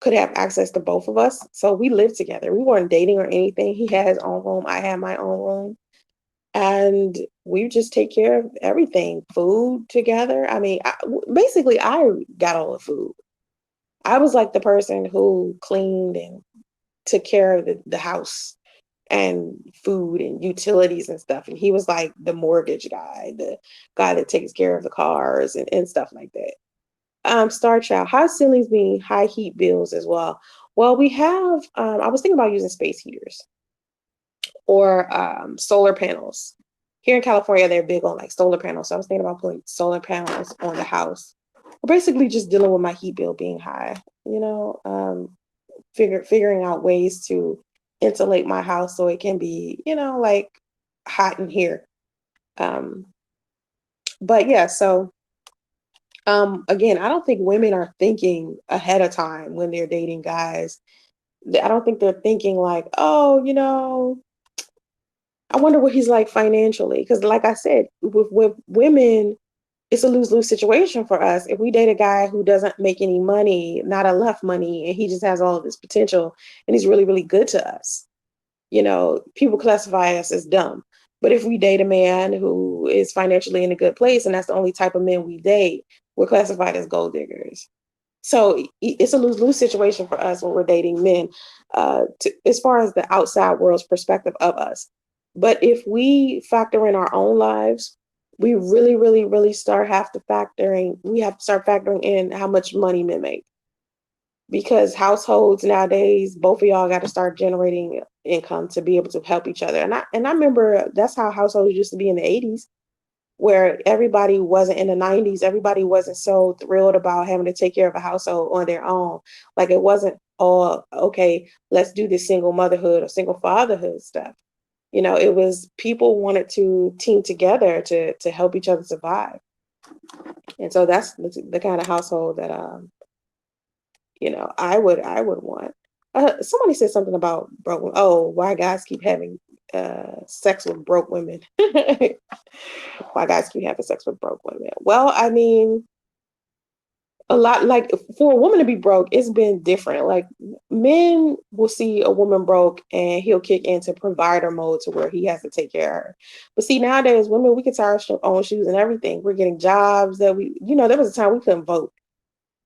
could have access to both of us. So we lived together. We weren't dating or anything. He had his own room. I had my own room. And we just take care of everything, food together. I mean, basically I got all the food. I was like the person who cleaned and took care of the house and food and utilities and stuff. And he was like the mortgage guy, the guy that takes care of the cars and stuff like that. Star Child, high ceilings mean high heat bills as well. Well, we have, I was thinking about using space heaters or solar panels. Here in California, they're big on like solar panels. So I was thinking about putting solar panels on the house. We're basically just dealing with my heat bill being high, figuring out ways to insulate my house so it can be, like hot in here. But yeah, so again, I don't think women are thinking ahead of time when they're dating guys. I don't think they're thinking like, oh, I wonder what he's like financially. Because like I said, with women, it's a lose-lose situation for us. If we date a guy who doesn't make any money, not enough money, and he just has all of this potential and he's really, really good to us, people classify us as dumb. But if we date a man who is financially in a good place and that's the only type of men we date, we're classified as gold diggers. So it's a lose-lose situation for us when we're dating men, as far as the outside world's perspective of us. But if we factor in our own lives, we really, really, really we have to start factoring in how much money men make. Because households nowadays, both of y'all got to start generating income to be able to help each other. And I remember that's how households used to be in the 80s, where everybody wasn't in the 90s, everybody wasn't so thrilled about having to take care of a household on their own. Like it wasn't all, okay, let's do this single motherhood or single fatherhood stuff. It was people wanted to team together to help each other survive. And so that's the kind of household that I would want. Somebody said something about broke women. Oh, why guys keep having sex with broke women? Why guys keep having sex with broke women? Well, I mean, a lot, like for a woman to be broke, it's been different. Like men will see a woman broke and he'll kick into provider mode to where he has to take care of her. But see, nowadays, women, we can tie our own shoes and everything. We're getting jobs that there was a time we couldn't vote.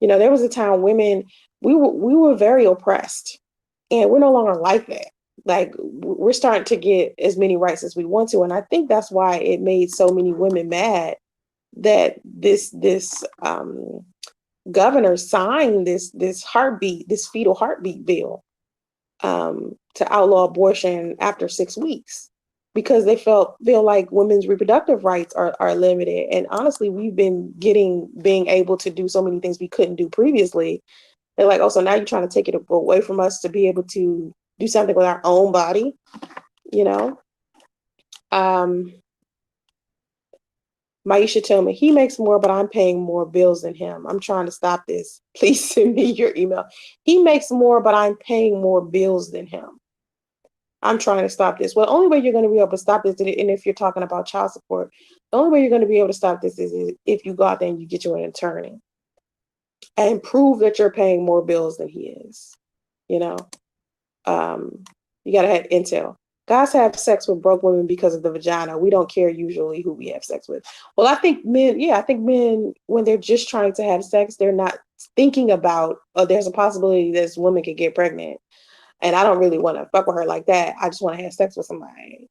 There was a time women, we were very oppressed, and we're no longer like that. Like we're starting to get as many rights as we want to. And I think that's why it made so many women mad that this governor signed this fetal heartbeat bill, to outlaw abortion after 6 weeks, because they feel like women's reproductive rights are limited. And honestly, we've been being able to do so many things we couldn't do previously. They're like, oh, so now you're trying to take it away from us to be able to do something with our own body, you know? Maisha told me he makes more, but I'm paying more bills than him. I'm trying to stop this. Please send me your email. He makes more, but I'm paying more bills than him. I'm trying to stop this. Well, the only way you're going to be able to stop this, and if you're talking about child support, the only way you're going to be able to stop this is if you go out there and you get you an attorney and prove that you're paying more bills than he is. You know, you got to have intel. Guys have sex with broke women because of the vagina. We don't care usually who we have sex with. Well, I think men, when they're just trying to have sex, they're not thinking about, oh, there's a possibility this woman could get pregnant. And I don't really want to fuck with her like that. I just want to have sex with somebody.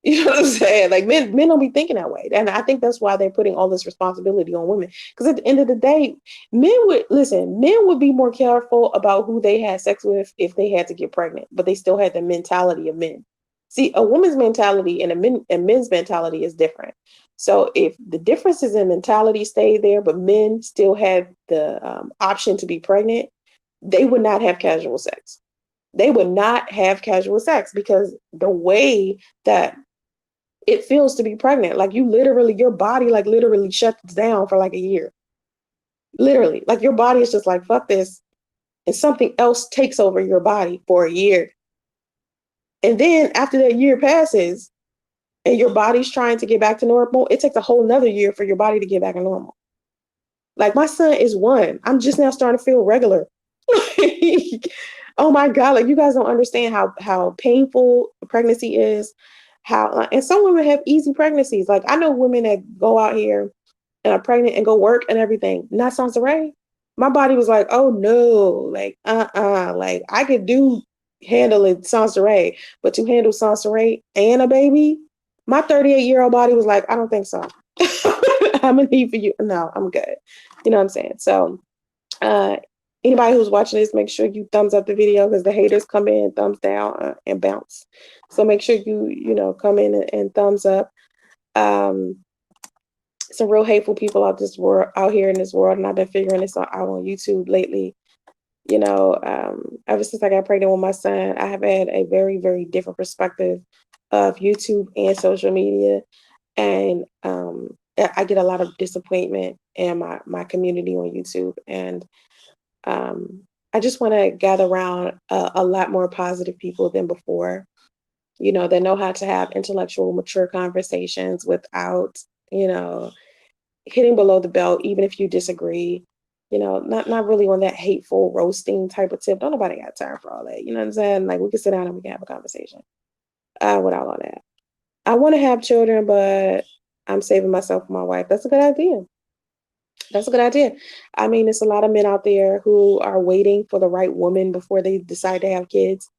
You know what I'm saying? Like men don't be thinking that way. And I think that's why they're putting all this responsibility on women. Because at the end of the day, men would be more careful about who they had sex with if they had to get pregnant, but they still had the mentality of men. See, a woman's mentality and a men's mentality is different. So if the differences in mentality stay there, but men still have the option to be pregnant, they would not have casual sex. They would not have casual sex because the way that it feels to be pregnant, like your body like literally shuts down for like a year. Literally, like your body is just like, fuck this. And something else takes over your body for a year. And then after that year passes and your body's trying to get back to normal, it takes a whole nother year for your body to get back to normal. Like my son is 1. I'm just now starting to feel regular. Oh my God, like you guys don't understand how painful pregnancy is. And some women have easy pregnancies. Like I know women that go out here and are pregnant and go work and everything. Not Soncerae. My body was like, oh no, like like I could handle it Soncerae, but to handle Soncerae and a baby, my 38-year-old body was like, I don't think so. I'm gonna need for you. No, I'm good. You know what I'm saying? So anybody who's watching this, make sure you thumbs up the video because the haters come in, thumbs down, and bounce. So make sure you come in and thumbs up. Some real hateful people out here in this world, and I've been figuring this out on YouTube lately. Ever since I got pregnant with my son, I have had a very, very different perspective of YouTube and social media. And I get a lot of disappointment in my community on YouTube. And I just want to gather around a lot more positive people than before, that know how to have intellectual, mature conversations without, you know, hitting below the belt, even if you disagree. Not really on that hateful roasting type of tip. Don't nobody got time for all that. You know what I'm saying? Like we can sit down and we can have a conversation without all that. I want to have children, but I'm saving myself for my wife. That's a good idea. That's a good idea. I mean, there's a lot of men out there who are waiting for the right woman before they decide to have kids.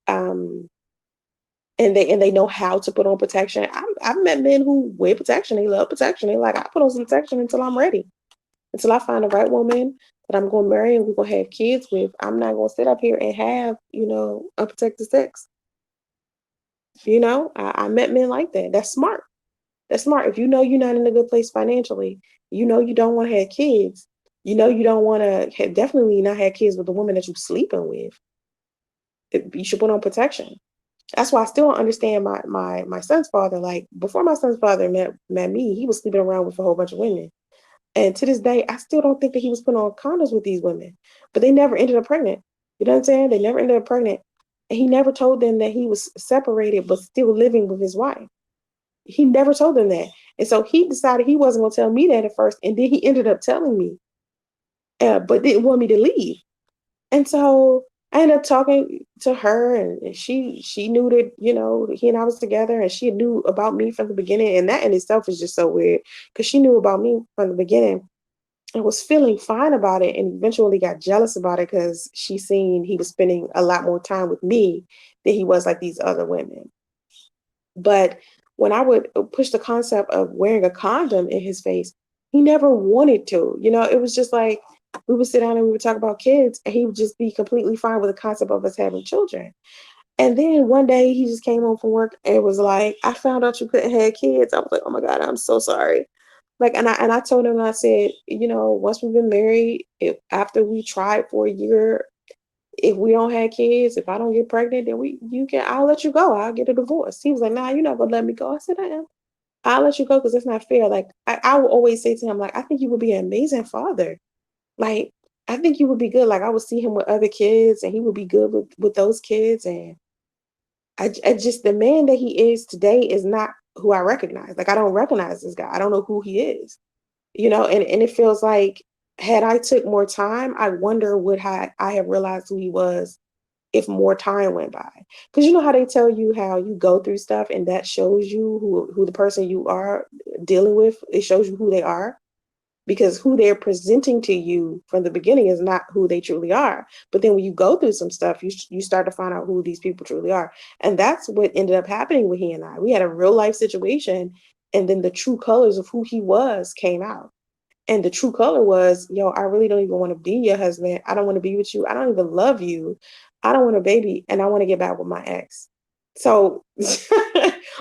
Um, and they know how to put on protection. I've met men who wear protection. They love protection. They like, I put on some protection until I'm ready, until I find the right woman that I'm going to marry and we're going to have kids with. I'm not going to sit up here and have, unprotected sex. I met men like that. That's smart. That's smart. If you know you're not in a good place financially, you don't want to have kids. You don't want to definitely not have kids with the woman that you're sleeping with. You should put on protection. That's why I still don't understand my son's father. Like before my son's father met me, he was sleeping around with a whole bunch of women. And to this day, I still don't think that he was putting on condoms with these women. But they never ended up pregnant. You know what I'm saying? They never ended up pregnant. And he never told them that he was separated but still living with his wife. He never told them that. And so he decided he wasn't going to tell me that at first. And then he ended up telling me, but didn't want me to leave. And so I ended up talking to her, and she knew that, he and I was together, and she knew about me from the beginning. And that in itself is just so weird because she knew about me from the beginning and was feeling fine about it, and eventually got jealous about it because she seen he was spending a lot more time with me than he was like these other women. But when I would push the concept of wearing a condom in his face, he never wanted to. It was just like we would sit down and we would talk about kids, and he would just be completely fine with the concept of us having children. And then one day he just came home from work and was like, I found out you couldn't have kids. I was like, oh my God, I'm so sorry. Like, and I told him, I said, once we've been married, after we tried for a year, if we don't have kids, if I don't get pregnant, then I'll let you go. I'll get a divorce. He was like, nah, you're not gonna let me go. I said, I am. I'll let you go because it's not fair. Like I will always say to him, like, I think you would be an amazing father. Like, I think you would be good. Like I would see him with other kids and he would be good with those kids. And I just, the man that he is today is not who I recognize. Like I don't recognize this guy. I don't know who he is. And it feels like had I took more time, I wonder would I have realized who he was if more time went by. Because you know how they tell you how you go through stuff and that shows you who the person you are dealing with, it shows you who they are. Because who they're presenting to you from the beginning is not who they truly are. But then when you go through some stuff, you start to find out who these people truly are. And that's what ended up happening with he and I. We had a real life situation, and then the true colors of who he was came out. And the true color was, yo, I really don't even want to be your husband. I don't want to be with you. I don't even love you. I don't want a baby. And I want to get back with my ex. So,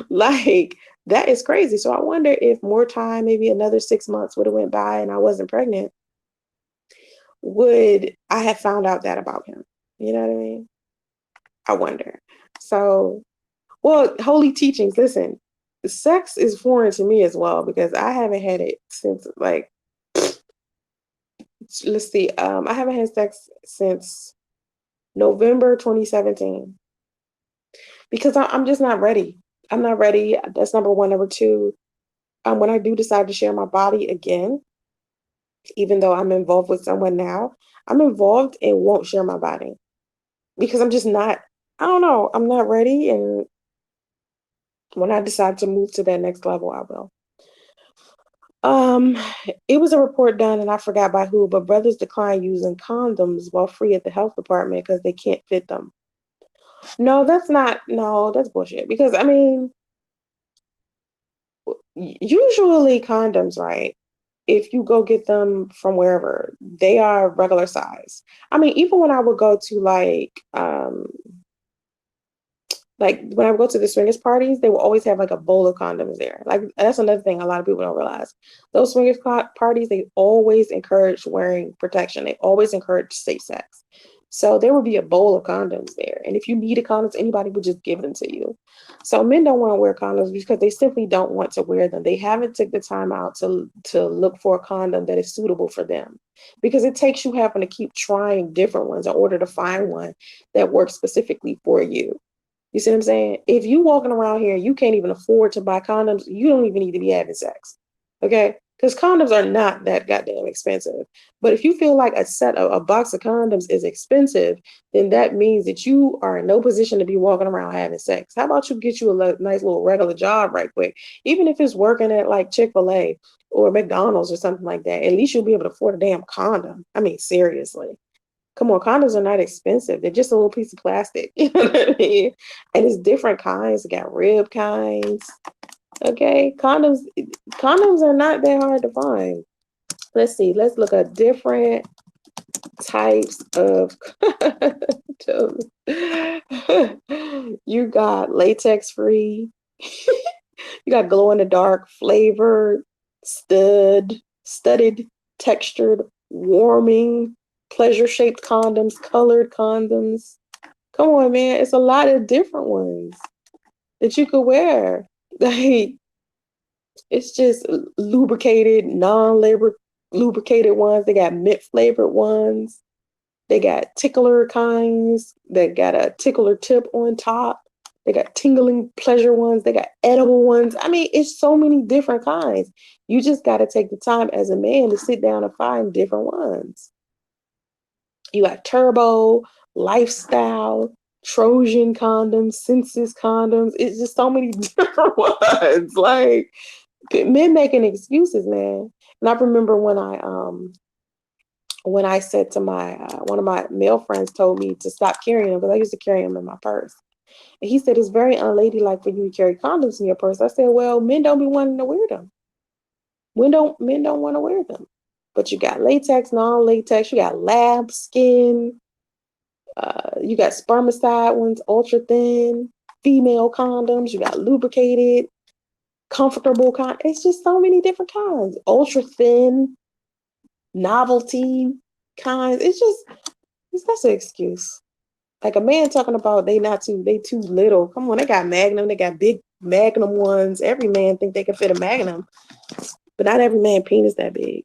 like, that is crazy. So I wonder if more time, maybe another 6 months would have went by and I wasn't pregnant, would I have found out that about him? You know what I mean? I wonder. So, well, holy teachings, listen, sex is foreign to me as well because I haven't had it since like, let's see, I haven't had sex since November 2017 because I'm just not ready. I'm not ready. That's number one. Number two, when I do decide to share my body again, even though I'm involved with someone now, I'm involved and won't share my body because I'm just not, I don't know, I'm not ready. And when I decide to move to that next level, I will. Um, it was a report done, and I forgot by who, but brothers decline using condoms while free at the health department because they can't fit them. No, that's bullshit. Because I mean, usually condoms, right? If you go get them from wherever, they are regular size. I mean, even when I would go to like Like when I go to the swingers parties, they will always have like a bowl of condoms there. Like that's another thing a lot of people don't realize. Those swingers parties, they always encourage wearing protection. They always encourage safe sex. So there will be a bowl of condoms there. And if you needed condoms, anybody would just give them to you. So men don't want to wear condoms because they simply don't want to wear them. They haven't took the time out to look for a condom that is suitable for them. Because it takes you having to keep trying different ones in order to find one that works specifically for you. You see what I'm saying? If you walking around here, you can't even afford to buy condoms, you don't even need to be having sex. Okay? Because condoms are not that goddamn expensive. But if you feel like a box of condoms is expensive, then that means that you are in no position to be walking around having sex. How about you get you a nice little regular job right quick? Even if it's working at like Chick-fil-A or McDonald's or something like that, at least you'll be able to afford a damn condom. I mean, seriously. Come on, condoms are not expensive. They're just a little piece of plastic. You know what I mean? And it's different kinds. They got rib kinds. Okay. Condoms are not that hard to find. Let's see. Let's look at different types of condoms. You got latex free. You got glow in the dark, flavored, studded, textured, warming, pleasure shaped condoms, colored condoms. Come on, man. It's a lot of different ones that you could wear. Like, it's just lubricated, lubricated ones. They got mint flavored ones. They got tickler kinds that got a tickler tip on top. They got tingling pleasure ones. They got edible ones. I mean, it's so many different kinds. You just got to take the time as a man to sit down and find different ones. You got turbo, lifestyle, Trojan condoms, census condoms. It's just so many different ones. Like, men making excuses, man. And I remember when I said to my one of my male friends told me to stop carrying them because I used to carry them in my purse. And he said it's very unladylike for you to carry condoms in your purse. I said, well, men don't be wanting to wear them. Men don't want to wear them. But you got latex, non-latex, you got lab skin, you got spermicide ones, ultra thin, female condoms, you got lubricated, comfortable condoms. It's just so many different kinds. Ultra thin, novelty kinds. That's an excuse. Like a man talking about they too little. Come on, they got Magnum, they got big Magnum ones. Every man think they can fit a Magnum, but not every man penis that big.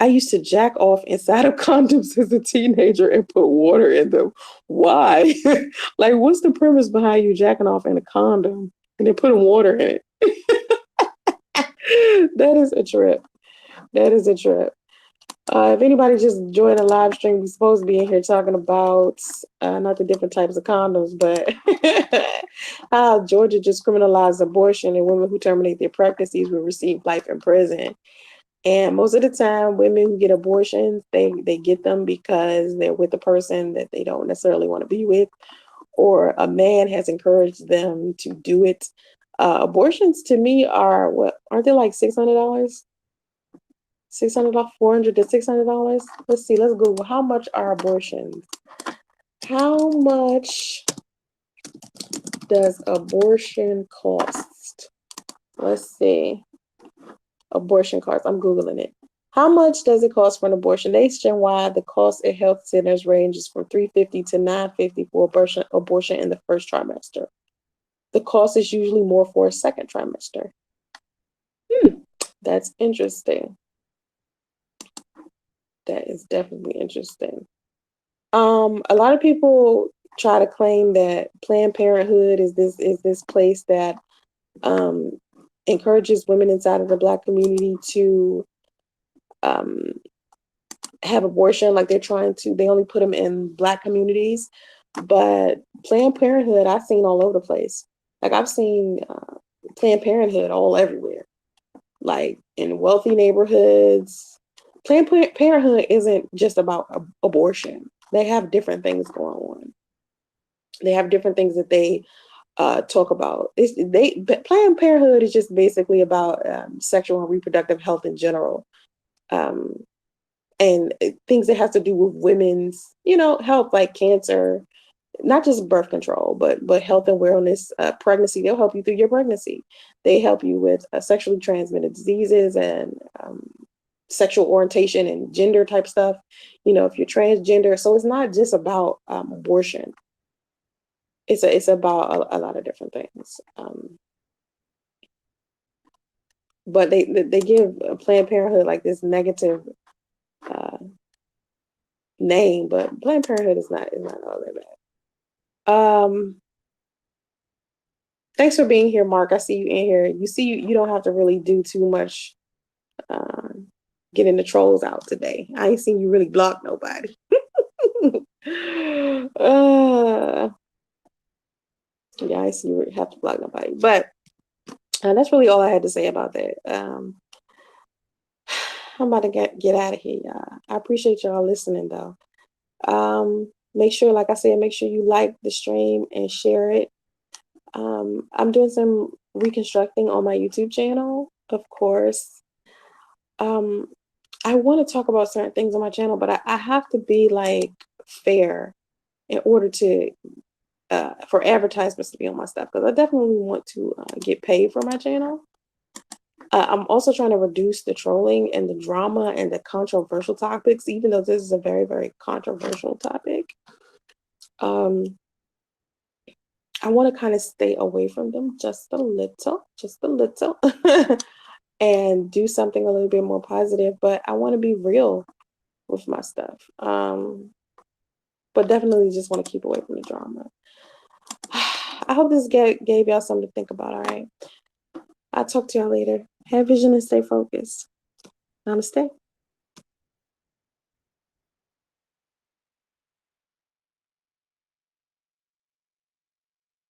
I used to jack off inside of condoms as a teenager and put water in them. Why? Like, what's the premise behind you jacking off in a condom and then putting water in it? That is a trip. That is a trip. If anybody just joined the live stream, we're supposed to be in here talking about not the different types of condoms, but how Georgia just criminalized abortion and women who terminate their pregnancies will receive life in prison. And most of the time, women who get abortions, they get them because they're with a person that they don't necessarily want to be with, or a man has encouraged them to do it. Abortions to me are aren't they like $600? $600, $400 to $600. Let's see. Let's Google. How much are abortions? How much does abortion cost? Let's see. Abortion costs. I'm Googling it. How much does it cost for an abortion? Nationwide, the cost at health centers ranges from $350 to $950 for abortion in the first trimester. The cost is usually more for a second trimester. That's interesting. That is definitely interesting. A lot of people try to claim that Planned Parenthood is this place that encourages women inside of the Black community to have abortion. Like they only put them in Black communities. But Planned Parenthood, I've seen all over the place. Like I've seen Planned Parenthood all everywhere, like in wealthy neighborhoods. Planned Parenthood isn't just about abortion. They have different things going on. They have different things that they talk about. Planned Parenthood is just basically about sexual and reproductive health in general. and things that have to do with women's, health, like cancer, not just birth control, but health and wellness, pregnancy. They'll help you through your pregnancy. They help you with sexually transmitted diseases and sexual orientation and gender type stuff. If you're transgender, so it's not just about abortion. It's about a lot of different things. But they give Planned Parenthood like this negative name, but Planned Parenthood is not all that bad. Thanks for being here, Mark. I see you in here. You see, you don't have to really do too much getting the trolls out today. I ain't seen you really block nobody. Yeah, I see you have to block nobody. But that's really all I had to say about that. I'm about to get out of here, y'all. I appreciate y'all listening, though. Make sure, like I said, make sure you like the stream and share it. I'm doing some reconstructing on my YouTube channel, of course. I want to talk about certain things on my channel, but I have to be like fair in order to for advertisements to be on my stuff, because I definitely want to get paid for my channel. I'm also trying to reduce the trolling and the drama and the controversial topics, even though this is a very, very controversial topic. I want to kind of stay away from them just a little, and do something a little bit more positive. But I want to be real with my stuff. But definitely just want to keep away from the drama. I hope this gave y'all something to think about. All right. I'll talk to y'all later. Have vision and stay focused. Namaste.